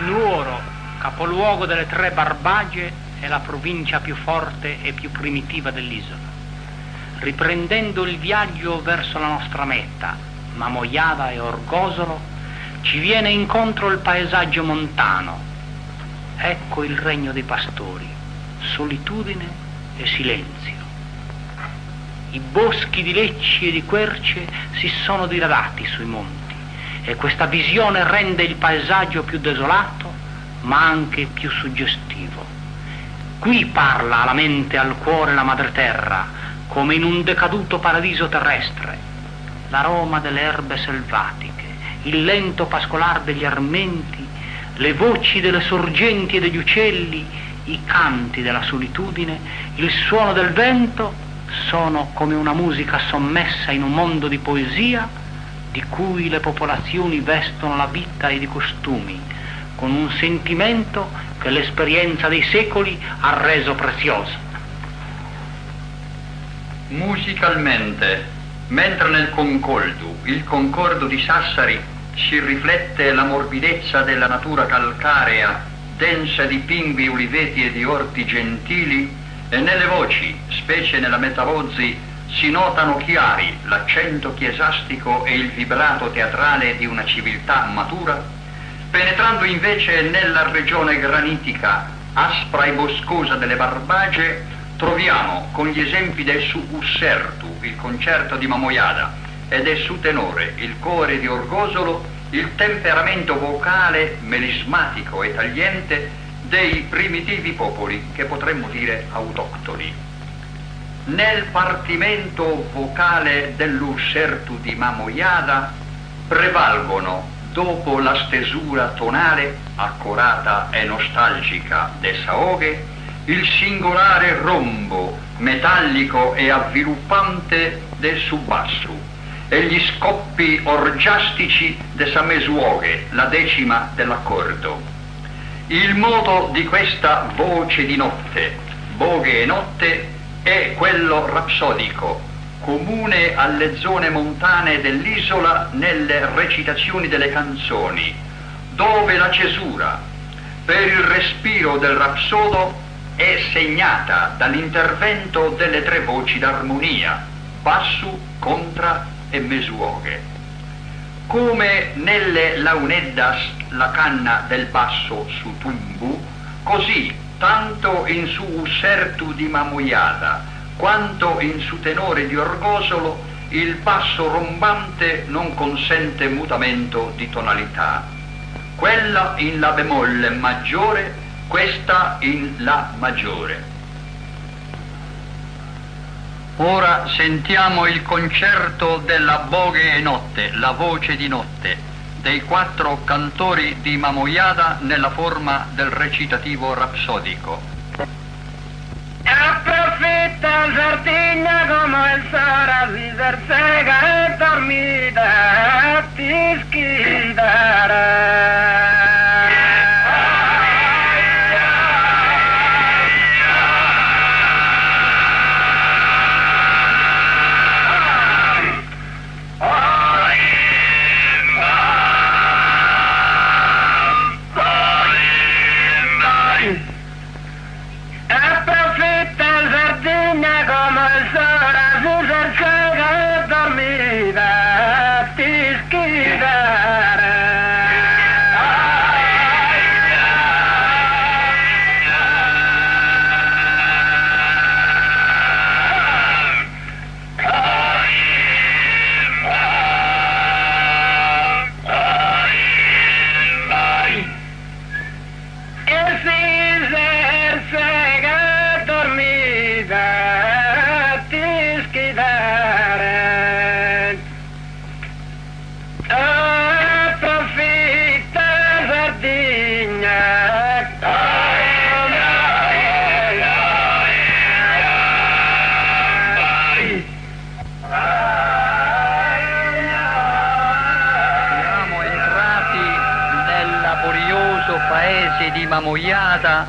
Nuoro, capoluogo delle tre Barbagie, è la provincia più forte e più primitiva dell'isola. Riprendendo il viaggio verso la nostra meta, Mamoiada e Orgosolo, ci viene incontro il paesaggio montano. Ecco il regno dei pastori, solitudine e silenzio. I boschi di lecci e di querce si sono diradati sui monti e questa visione rende il paesaggio più desolato ma anche più suggestivo. Qui parla alla mente e al cuore la madre terra come in un decaduto paradiso terrestre. L'aroma delle erbe selvatiche, il lento pascolar degli armenti, le voci delle sorgenti e degli uccelli, i canti della solitudine, il suono del vento sono come una musica sommessa in un mondo di poesia di cui le popolazioni vestono la vita ed i costumi con un sentimento che l'esperienza dei secoli ha reso prezioso. Musicalmente, mentre nel il concordo di Sassari, si riflette la morbidezza della natura calcarea, densa di pingui, uliveti e di orti gentili, e nelle voci, specie nella metavozzi, si notano chiari l'accento chiesastico e il vibrato teatrale di una civiltà matura, penetrando invece nella regione granitica, aspra e boscosa delle Barbagie, troviamo con gli esempi del su Ussertu, il concerto di Mamoiada, e del su tenore, il core di Orgosolo, il temperamento vocale melismatico e tagliente dei primitivi popoli, che potremmo dire autoctoni. Nel partimento vocale dell'Ussertu di Mamoiada prevalgono, dopo la stesura tonale, accurata e nostalgica de Saoghe, il singolare rombo metallico e avviluppante del subbasso e gli scoppi orgiastici de Samesuoghe, la decima dell'accordo. Il modo di questa voce di notte, boghe e notte, è quello rapsodico, comune alle zone montane dell'isola nelle recitazioni delle canzoni, dove la cesura, per il respiro del rapsodo, è segnata dall'intervento delle tre voci d'armonia, basso, contra e mesuoghe. Come nelle launeddas la canna del basso su tumbu, così tanto in su Ussertu di Mamoiada quanto in su tenore di Orgosolo il basso rombante non consente mutamento di tonalità. Quella in la bemolle maggiore, questa in la maggiore. Ora sentiamo il concerto della Boghe e Notte, la voce di notte, dei quattro cantori di Mamoiada nella forma del recitativo rapsodico. Approfitta il Sardegna come il Sara si sersega e dormita ti schindare. Mamoiada,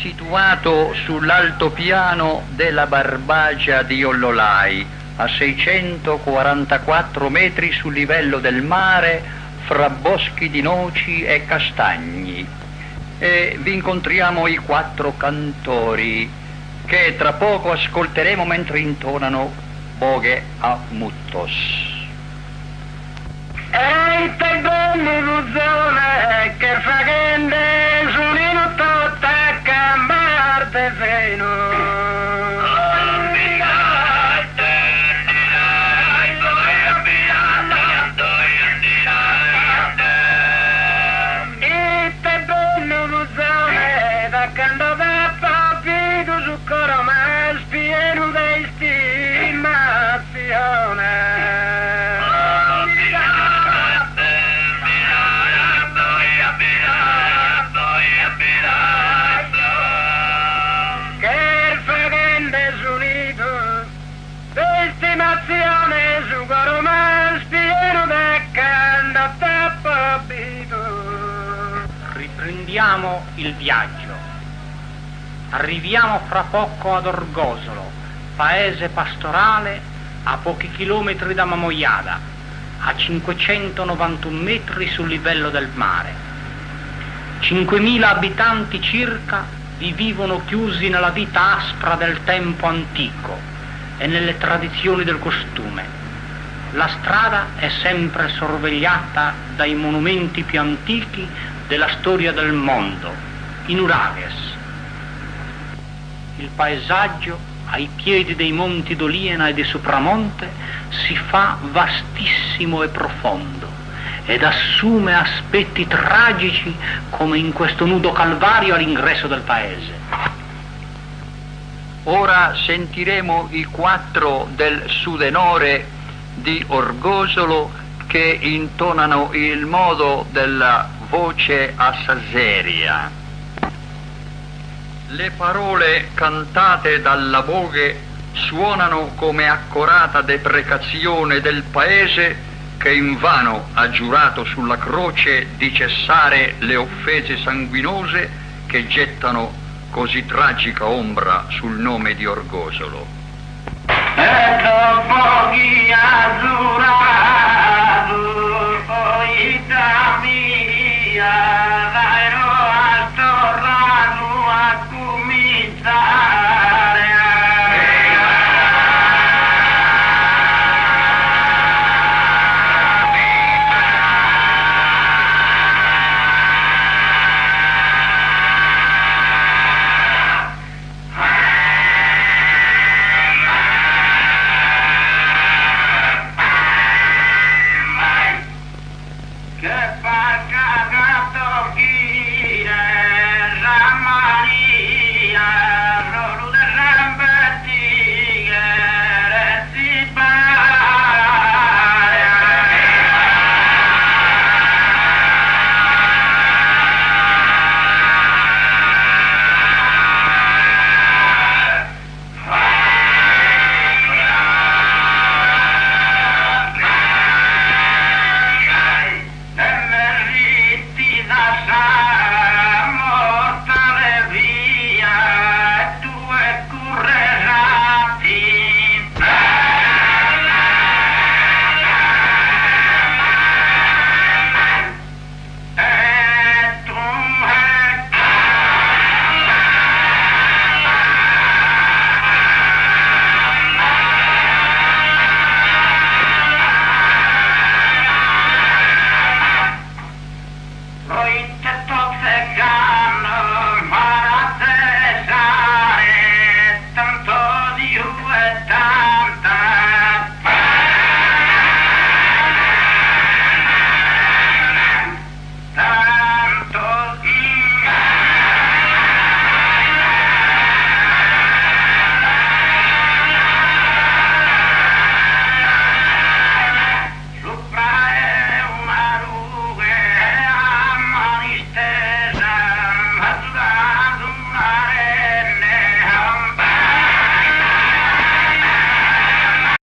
situato sull'altopiano della Barbagia di Ollolai, a 644 metri sul livello del mare, fra boschi di noci e castagni. e vi incontriamo i 4 cantori che tra poco ascolteremo mentre intonano Boghe a Muttos. Ehi te buzzone che fa che solino tutta a cambarte feno. Riprendiamo il viaggio. Arriviamo fra poco ad Orgosolo, paese pastorale a pochi chilometri da Mamoiada, a 591 metri sul livello del mare. 5.000 abitanti circa vi vivono chiusi nella vita aspra del tempo antico e nelle tradizioni del costume. La strada è sempre sorvegliata dai monumenti più antichi della storia del mondo, i nurages. Il paesaggio ai piedi dei monti d'Oliena e di Sopramonte si fa vastissimo e profondo ed assume aspetti tragici come in questo nudo calvario all'ingresso del paese. Ora sentiremo i 4 del Sudenore di Orgosolo che intonano il modo della voce assaseria. Le parole cantate dalla Boghe suonano come accorata deprecazione del paese che invano ha giurato sulla croce di cessare le offese sanguinose che gettano così tragica ombra sul nome di Orgosolo. Ecco Boghi azzurrato, ita mia